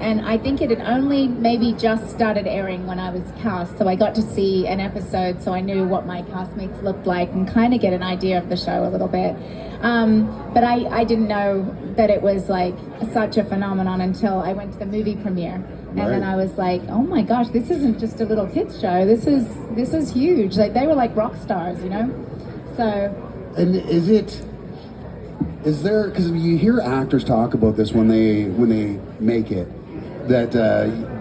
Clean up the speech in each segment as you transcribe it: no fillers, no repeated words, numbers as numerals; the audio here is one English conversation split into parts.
And I think it had only maybe just started airing when I was cast, so I got to see an episode, so I knew what my castmates looked like and kind of get an idea of the show a little bit. But I didn't know that it was like such a phenomenon until I went to the movie premiere. And then I was like, oh my gosh, this isn't just a little kids show. This is huge. Like, they were like rock stars, you know? So. And is there, because you hear actors talk about this when they make it, that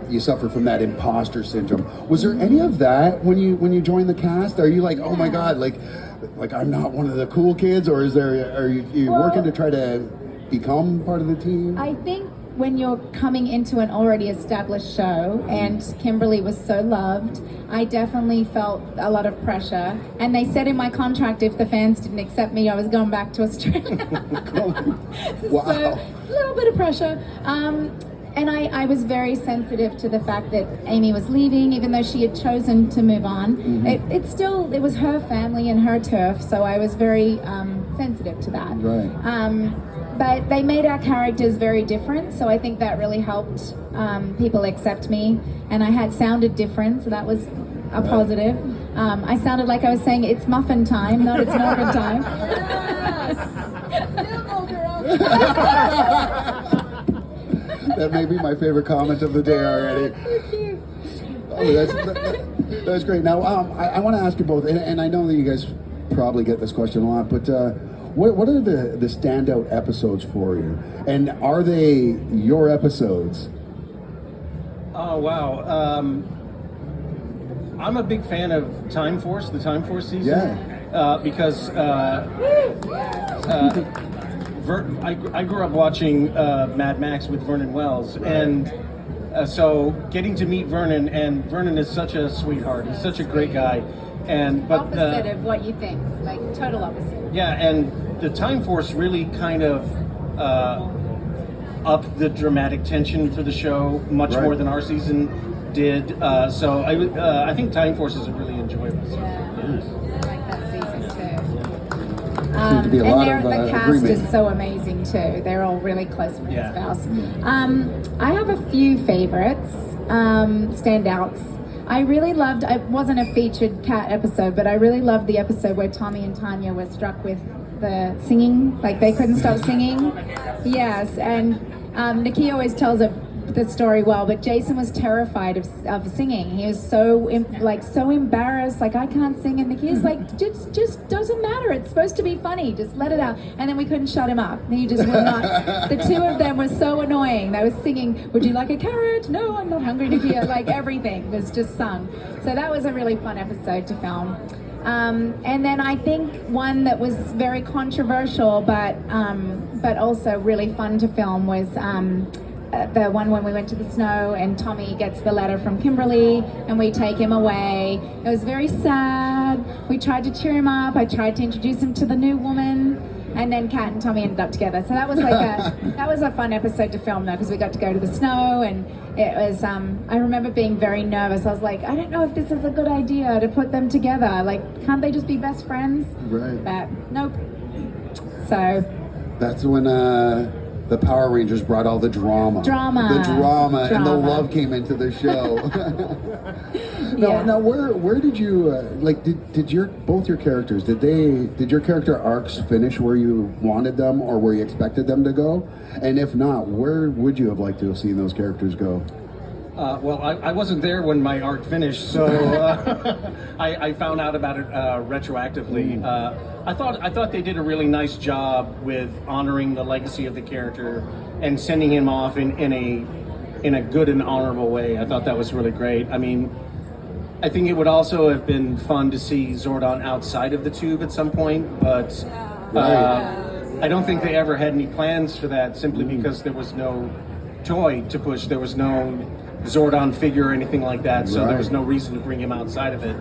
you suffer from that imposter syndrome. Was there any of that when you joined the cast? Are you like, oh my God, like I'm not one of the cool kids, or are you working to try to become part of the team? I think when you're coming into an already established show, and Kimberly was so loved, I definitely felt a lot of pressure. And they said in my contract, if the fans didn't accept me, I was going back to Australia. Wow. So, a little bit of pressure. And I was very sensitive to the fact that Amy was leaving, even though she had chosen to move on. Mm-hmm. It was her family and her turf, so I was very sensitive to that. Right. But they made our characters very different, so I think that really helped people accept me. And I had sounded different, so that was a positive. I sounded like I was saying, it's muffin time, not it's muffin time. That may be my favorite comment of the day already. So cute. Oh, that's great. Now, I want to ask you both, and I know that you guys probably get this question a lot, but what are the standout episodes for you? And are they your episodes? Oh, wow. I'm a big fan of Time Force, the Time Force season. Yeah. Because I grew up watching Mad Max with Vernon Wells, and so getting to meet Vernon, and Vernon is such a sweetheart. He's such a great guy. But opposite of what you think, like total opposite. Yeah, and the Time Force really kind of upped the dramatic tension for the show much more than our season did. So I think Time Force is a really enjoyable season. I like that season too. Seems to be a lot of the cast agreement. is so amazing too. They're all really close friends Yeah. of ours. I have a few favorites, standouts. I really loved, it wasn't a featured cat episode, but I really loved the episode where Tommy and Tanya were struck with the singing, like they couldn't stop singing. Yes, and Nikki always tells the story well, but Jason was terrified of singing. He was so embarrassed, like, I can't sing, and Nikki's like, just doesn't matter, it's supposed to be funny, just let it out. And then we couldn't shut him up. He just would not. The two of them were so annoying. They were singing, would you like a carrot? No, I'm not hungry, Nikki. Like, everything was just sung. So that was a really fun episode to film. And then I think one that was very controversial, but also really fun to film was the one when we went to the snow and Tommy gets the letter from Kimberly and we take him away. It was very sad. We tried to cheer him up. I tried to introduce him to the new woman, and then Kat and Tommy ended up together. So that was like that was a fun episode to film though, because we got to go to the snow, and it was I remember being very nervous. I was like, I don't know if this is a good idea to put them together. Like, can't they just be best friends? Right. But nope. So that's when the Power Rangers brought all the drama, and the love came into the show. Now, where did you did both your characters? Did your character arcs finish where you wanted them or where you expected them to go? And if not, where would you have liked to have seen those characters go? Well, I wasn't there when my arc finished, so I found out about it retroactively. I thought they did a really nice job with honoring the legacy of the character and sending him off in a good and honorable way. I thought that was really great. I mean, I think it would also have been fun to see Zordon outside of the tube at some point, but I don't think they ever had any plans for that, simply because there was no toy to push. There was no Zordon figure or anything like that, so there was no reason to bring him outside of it.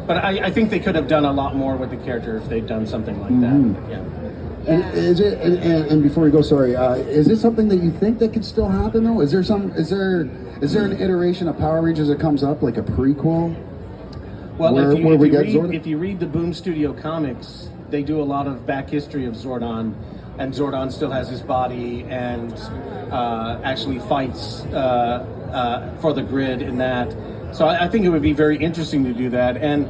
But I think they could have done a lot more with the character if they'd done something like that. Yeah. And is it? And before we go, sorry, is this something that you think that could still happen though? Is there an iteration of Power Rangers that comes up, like a prequel? Well, if you read the Boom Studio comics, they do a lot of back history of Zordon. and Zordon still has his body and actually fights for the grid in that. So I think it would be very interesting to do that. And